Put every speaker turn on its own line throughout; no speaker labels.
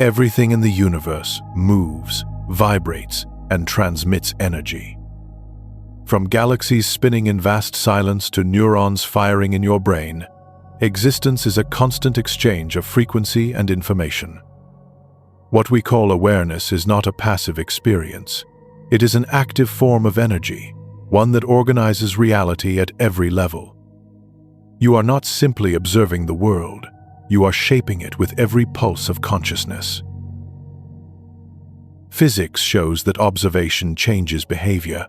Everything in the universe moves, vibrates, and transmits energy. From galaxies spinning in vast silence to neurons firing in your brain, existence is a constant exchange of frequency and information. What we call awareness is not a passive experience. It is an active form of energy, one that organizes reality at every level. You are not simply observing the world, you are shaping it with every pulse of consciousness. Physics shows that observation changes behavior.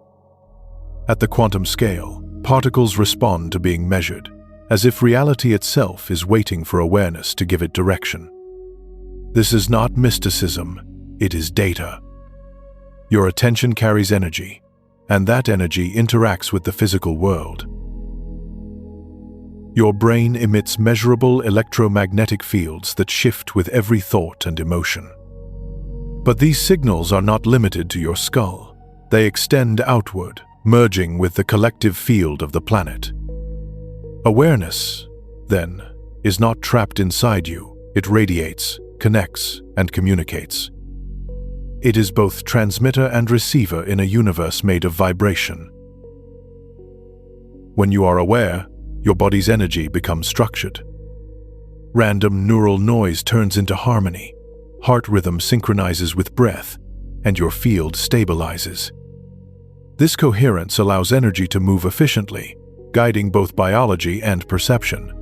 At the quantum scale, particles respond to being measured, as if reality itself is waiting for awareness to give it direction. This is not mysticism, it is data. Your attention carries energy, and that energy interacts with the physical world. Your brain emits measurable electromagnetic fields that shift with every thought and emotion. But these signals are not limited to your skull. They extend outward, merging with the collective field of the planet. Awareness, then, is not trapped inside you. It radiates, connects, and communicates. It is both transmitter and receiver in a universe made of vibration. When you are aware, your body's energy becomes structured. Random neural noise turns into harmony, heart rhythm synchronizes with breath, and your field stabilizes. This coherence allows energy to move efficiently, guiding both biology and perception.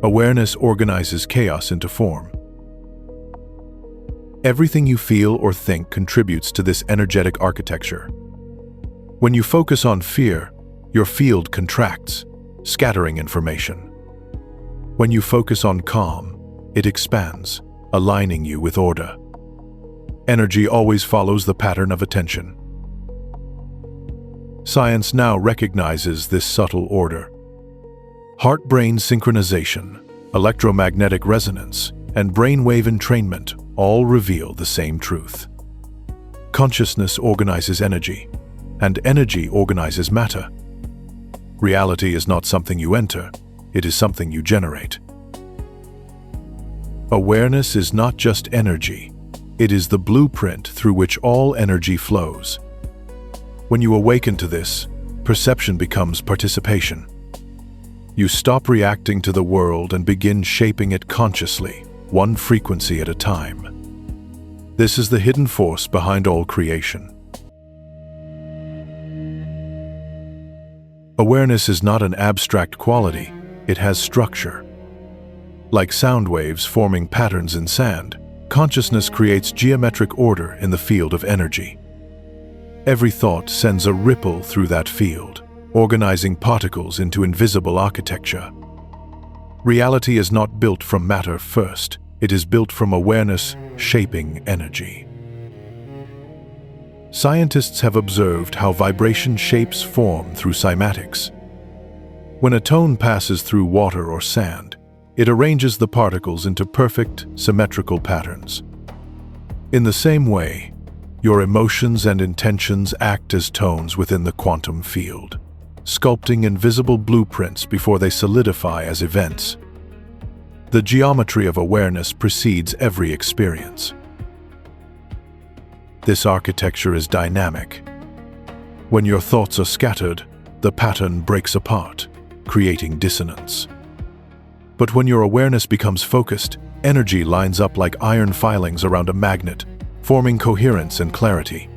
Awareness organizes chaos into form. Everything you feel or think contributes to this energetic architecture. When you focus on fear, your field contracts, scattering information. When you focus on calm, it expands, aligning you with order. Energy always follows the pattern of attention. Science now recognizes this subtle order. Heart-brain synchronization, electromagnetic resonance, and brainwave entrainment all reveal the same truth. Consciousness organizes energy, and energy organizes matter. Reality is not something you enter, it is something you generate. Awareness is not just energy, it is the blueprint through which all energy flows. When you awaken to this, perception becomes participation. You stop reacting to the world and begin shaping it consciously, one frequency at a time. This is the hidden force behind all creation. Awareness is not an abstract quality, it has structure. Like sound waves forming patterns in sand, consciousness creates geometric order in the field of energy. Every thought sends a ripple through that field, organizing particles into invisible architecture. Reality is not built from matter first, it is built from awareness shaping energy. Scientists have observed how vibration shapes form through cymatics. When a tone passes through water or sand, it arranges the particles into perfect, symmetrical patterns. In the same way, your emotions and intentions act as tones within the quantum field, sculpting invisible blueprints before they solidify as events. The geometry of awareness precedes every experience. This architecture is dynamic. When your thoughts are scattered, the pattern breaks apart, creating dissonance. But when your awareness becomes focused, energy lines up like iron filings around a magnet, forming coherence and clarity.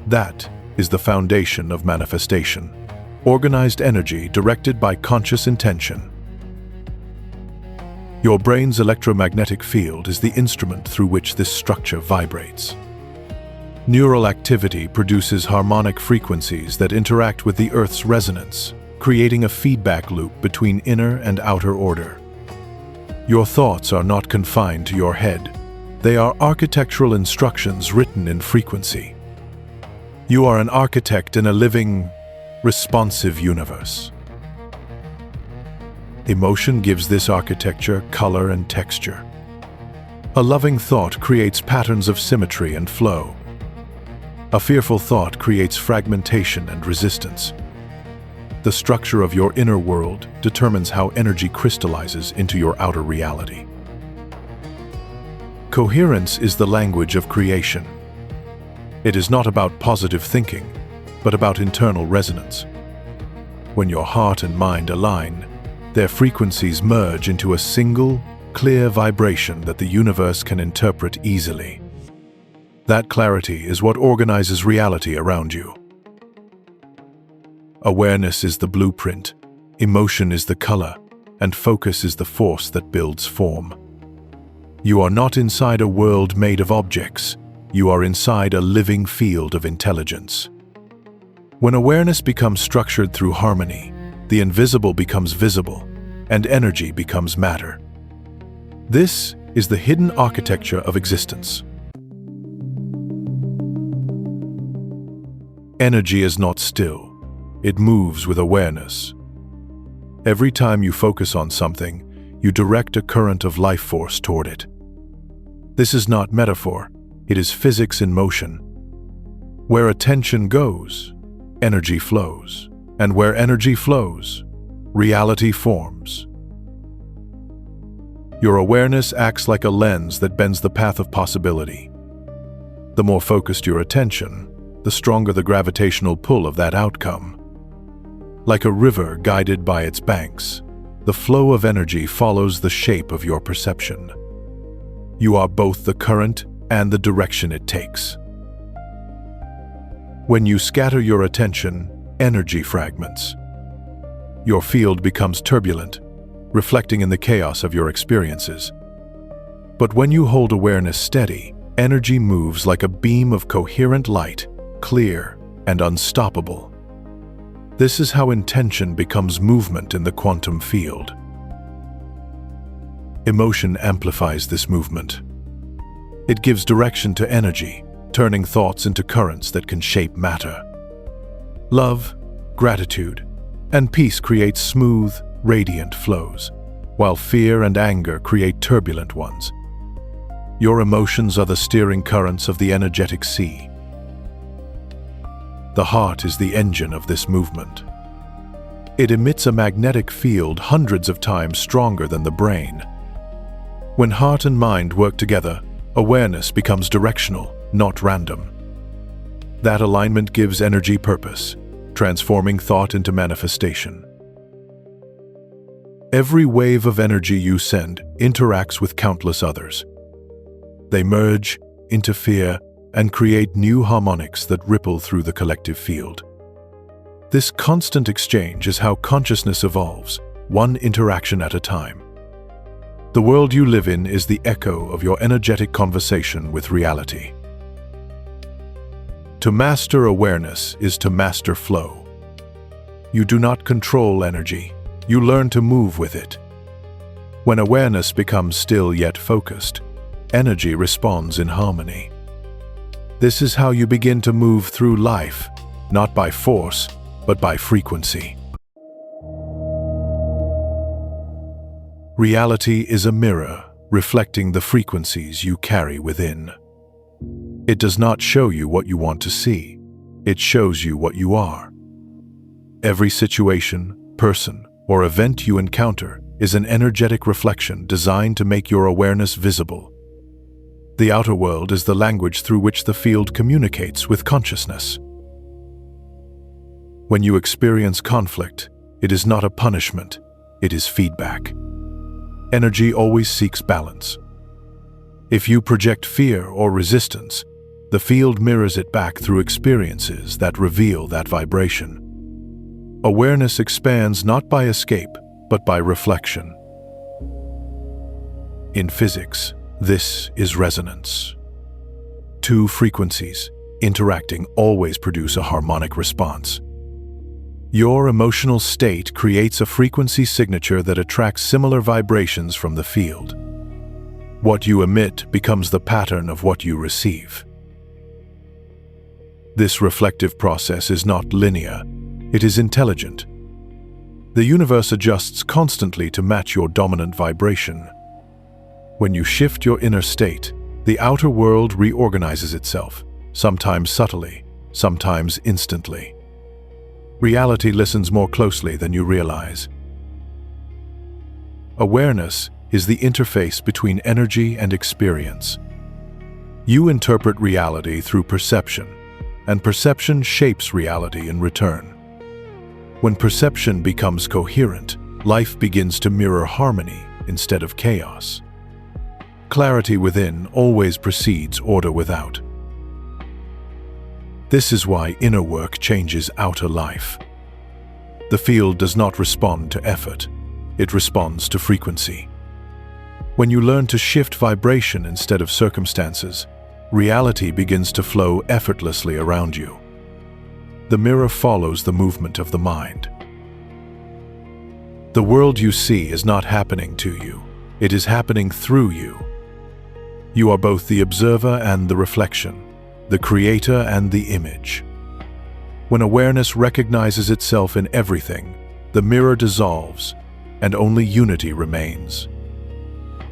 That is the foundation of manifestation, organized energy directed by conscious intention. Your brain's electromagnetic field is the instrument through which this structure vibrates. Neural activity produces harmonic frequencies that interact with the Earth's resonance, creating a feedback loop between inner and outer order. Your thoughts are not confined to your head. They are architectural instructions written in frequency. You are an architect in a living, responsive universe. Emotion gives this architecture color and texture. A loving thought creates patterns of symmetry and flow. A fearful thought creates fragmentation and resistance. The structure of your inner world determines how energy crystallizes into your outer reality. Coherence is the language of creation. It is not about positive thinking, but about internal resonance. When your heart and mind align, their frequencies merge into a single, clear vibration that the universe can interpret easily. That clarity is what organizes reality around you. Awareness is the blueprint, emotion is the color, and focus is the force that builds form. You are not inside a world made of objects. You are inside a living field of intelligence. When awareness becomes structured through harmony, the invisible becomes visible, and energy becomes matter. This is the hidden architecture of existence. Energy is not still. It moves with awareness. Every time you focus on something, you direct a current of life force toward it. This is not metaphor, it is physics in motion. Where attention goes, energy flows. And where energy flows, reality forms. Your awareness acts like a lens that bends the path of possibility. The more focused your attention, the stronger the gravitational pull of that outcome. Like a river guided by its banks, the flow of energy follows the shape of your perception. You are both the current and the direction it takes. When you scatter your attention, energy fragments. Your field becomes turbulent, reflecting in the chaos of your experiences. But when you hold awareness steady, energy moves like a beam of coherent light, clear and unstoppable. This is how intention becomes movement in the quantum field. Emotion amplifies this movement. It gives direction to energy, turning thoughts into currents that can shape matter. Love, gratitude, and peace create smooth, radiant flows, while fear and anger create turbulent ones. Your emotions are the steering currents of the energetic sea. The heart is the engine of this movement. It emits a magnetic field hundreds of times stronger than the brain. When heart and mind work together, awareness becomes directional, not random. That alignment gives energy purpose, transforming thought into manifestation. Every wave of energy you send interacts with countless others. They merge, interfere, and create new harmonics that ripple through the collective field. This constant exchange is how consciousness evolves, one interaction at a time. The world you live in is the echo of your energetic conversation with reality. To master awareness is to master flow. You do not control energy, you learn to move with it. When awareness becomes still yet focused, energy responds in harmony. This is how you begin to move through life, not by force, but by frequency. Reality is a mirror reflecting the frequencies you carry within. It does not show you what you want to see. It shows you what you are. Every situation, person, or event you encounter is an energetic reflection designed to make your awareness visible. The outer world is the language through which the field communicates with consciousness. When you experience conflict, it is not a punishment, it is feedback. Energy always seeks balance. If you project fear or resistance, the field mirrors it back through experiences that reveal that vibration. Awareness expands not by escape, but by reflection. In physics, this is resonance. Two frequencies interacting always produce a harmonic response. Your emotional state creates a frequency signature that attracts similar vibrations from the field. What you emit becomes the pattern of what you receive. This reflective process is not linear, it is intelligent. The universe adjusts constantly to match your dominant vibration. When you shift your inner state, the outer world reorganizes itself, sometimes subtly, sometimes instantly. Reality listens more closely than you realize. Awareness is the interface between energy and experience. You interpret reality through perception, and perception shapes reality in return. When perception becomes coherent, life begins to mirror harmony instead of chaos. Clarity within always precedes order without. This is why inner work changes outer life. The field does not respond to effort, it responds to frequency. When you learn to shift vibration instead of circumstances, reality begins to flow effortlessly around you. The mirror follows the movement of the mind. The world you see is not happening to you, it is happening through you. You are both the observer and the reflection, the creator and the image. When awareness recognizes itself in everything, the mirror dissolves, and only unity remains.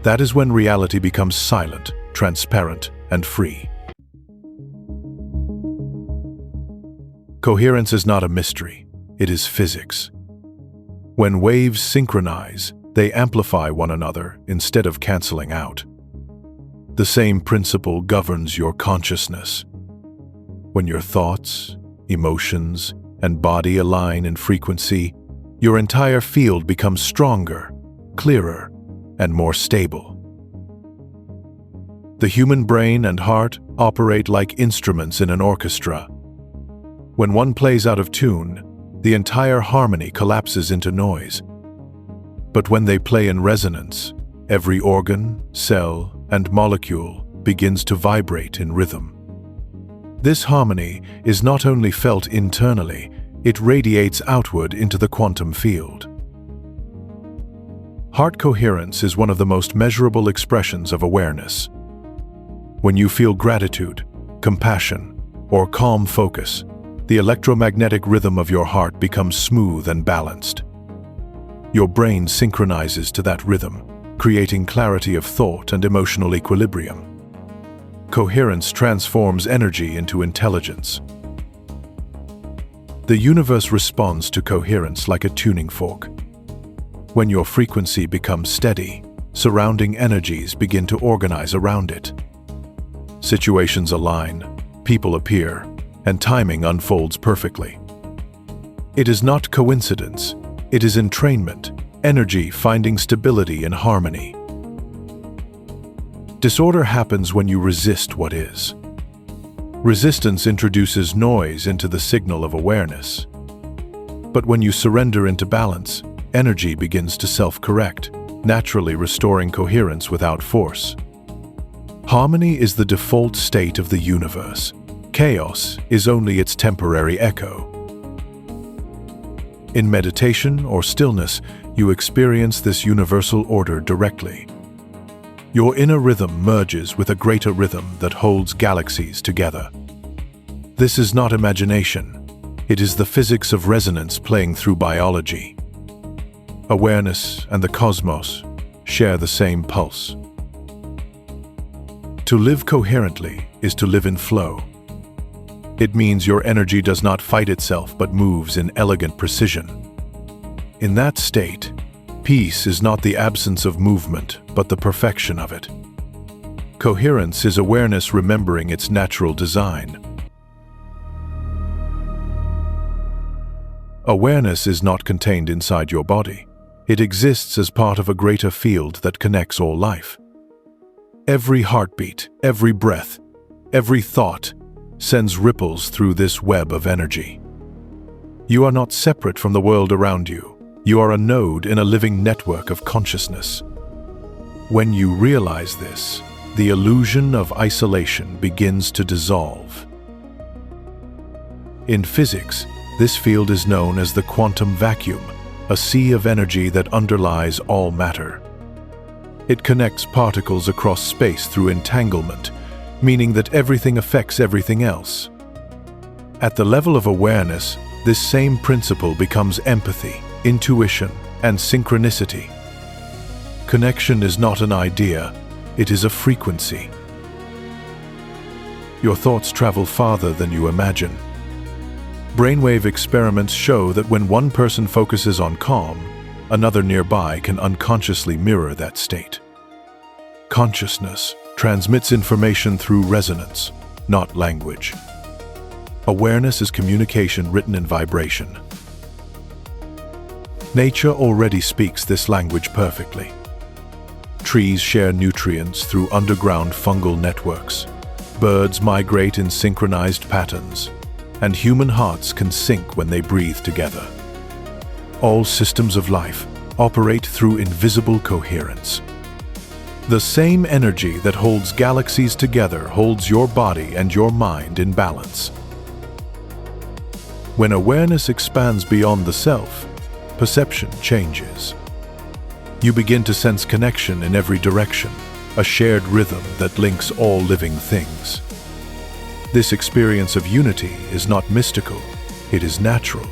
That is when reality becomes silent, transparent, and free. Coherence is not a mystery, it is physics. When waves synchronize, they amplify one another instead of canceling out. The same principle governs your consciousness. When your thoughts, emotions, and body align in frequency, your entire field becomes stronger, clearer, and more stable. The human brain and heart operate like instruments in an orchestra. When one plays out of tune, the entire harmony collapses into noise. But when they play in resonance, every organ, cell, and molecule begins to vibrate in rhythm. This harmony is not only felt internally, it radiates outward into the quantum field. Heart coherence is one of the most measurable expressions of awareness. When you feel gratitude, compassion, or calm focus, the electromagnetic rhythm of your heart becomes smooth and balanced. Your brain synchronizes to that rhythm, creating clarity of thought and emotional equilibrium. Coherence transforms energy into intelligence. The universe responds to coherence like a tuning fork. When your frequency becomes steady, surrounding energies begin to organize around it. Situations align, people appear, and timing unfolds perfectly. It is not coincidence, it is entrainment, energy finding stability in harmony. Disorder happens when you resist what is. Resistance introduces noise into the signal of awareness. But when you surrender into balance, energy begins to self-correct, naturally restoring coherence without force. Harmony is the default state of the universe. Chaos is only its temporary echo. In meditation or stillness, you experience this universal order directly. Your inner rhythm merges with a greater rhythm that holds galaxies together. This is not imagination. It is the physics of resonance playing through biology. Awareness and the cosmos share the same pulse. To live coherently is to live in flow. It means your energy does not fight itself but moves in elegant precision. In that state, peace is not the absence of movement, but the perfection of it. Coherence is awareness remembering its natural design. Awareness is not contained inside your body. It exists as part of a greater field that connects all life. Every heartbeat, every breath, every thought sends ripples through this web of energy. You are not separate from the world around you. You are a node in a living network of consciousness. When you realize this, the illusion of isolation begins to dissolve. In physics, this field is known as the quantum vacuum, a sea of energy that underlies all matter. It connects particles across space through entanglement, meaning that everything affects everything else. At the level of awareness, this same principle becomes empathy, intuition, and synchronicity. Connection is not an idea, it is a frequency. Your thoughts travel farther than you imagine. Brainwave experiments show that when one person focuses on calm, another nearby can unconsciously mirror that state. Consciousness transmits information through resonance, not language. Awareness is communication written in vibration. Nature already speaks this language perfectly. Trees share nutrients through underground fungal networks. Birds migrate in synchronized patterns, and human hearts can sync when they breathe together. All systems of life operate through invisible coherence. The same energy that holds galaxies together holds your body and your mind in balance. When awareness expands beyond the self, perception changes. You begin to sense connection in every direction, a shared rhythm that links all living things. This experience of unity is not mystical, it is natural.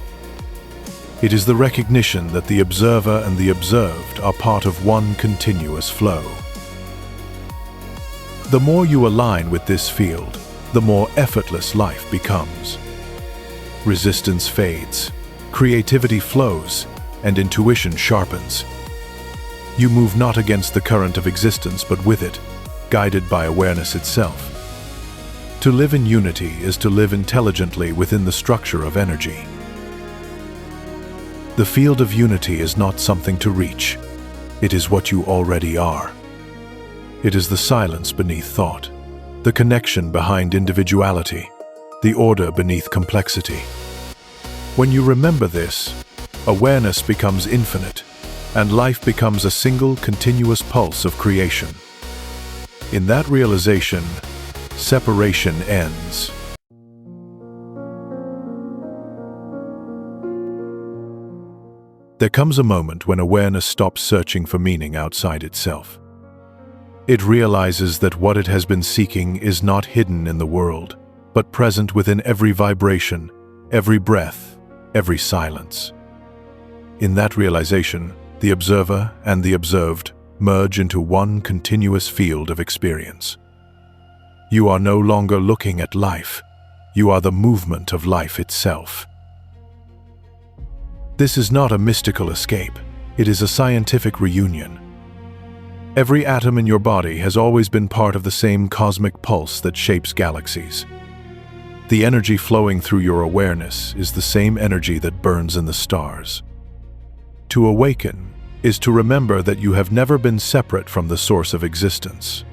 It is the recognition that the observer and the observed are part of one continuous flow. The more you align with this field, the more effortless life becomes. Resistance fades, creativity flows, and intuition sharpens. You move not against the current of existence, but with it, guided by awareness itself. To live in unity is to live intelligently within the structure of energy. The field of unity is not something to reach. It is what you already are. It is the silence beneath thought, the connection behind individuality, the order beneath complexity. When you remember this, awareness becomes infinite, and life becomes a single, continuous pulse of creation. In that realization, separation ends. There comes a moment when awareness stops searching for meaning outside itself. It realizes that what it has been seeking is not hidden in the world, but present within every vibration, every breath, every silence. In that realization, the observer and the observed merge into one continuous field of experience. You are no longer looking at life, you are the movement of life itself. This is not a mystical escape, it is a scientific reunion. Every atom in your body has always been part of the same cosmic pulse that shapes galaxies. The energy flowing through your awareness is the same energy that burns in the stars. To awaken is to remember that you have never been separate from the source of existence.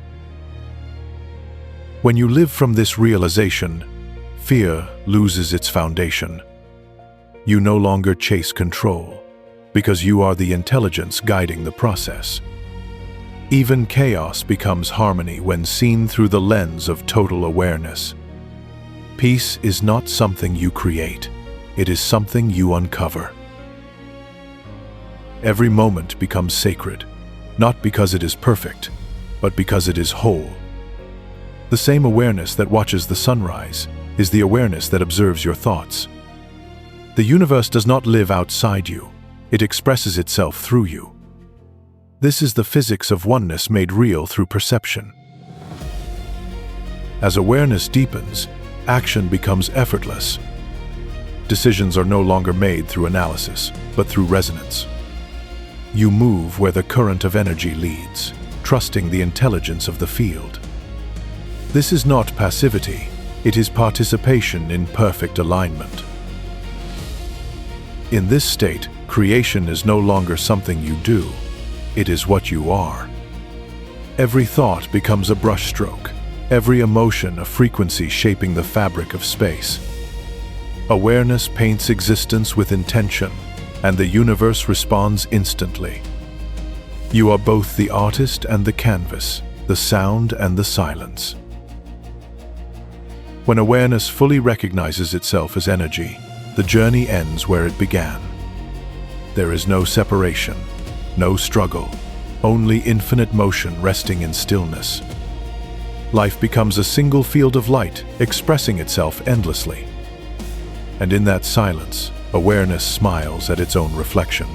When you live from this realization, fear loses its foundation. You no longer chase control, because you are the intelligence guiding the process. Even chaos becomes harmony when seen through the lens of total awareness. Peace is not something you create, it is something you uncover. Every moment becomes sacred, not because it is perfect, but because it is whole. The same awareness that watches the sunrise is the awareness that observes your thoughts. The universe does not live outside you, it expresses itself through you. This is the physics of oneness made real through perception. As awareness deepens, action becomes effortless. Decisions are no longer made through analysis, but through resonance. You move where the current of energy leads, trusting the intelligence of the field. This is not passivity, it is participation in perfect alignment. In this state, creation is no longer something you do, it is what you are. Every thought becomes a brushstroke, every emotion a frequency shaping the fabric of space. Awareness paints existence with intention, and the universe responds instantly. You are both the artist and the canvas, the sound and the silence. When awareness fully recognizes itself as energy, the journey ends where it began. There is no separation, no struggle, only infinite motion resting in stillness. Life becomes a single field of light, expressing itself endlessly. And in that silence, awareness smiles at its own reflection.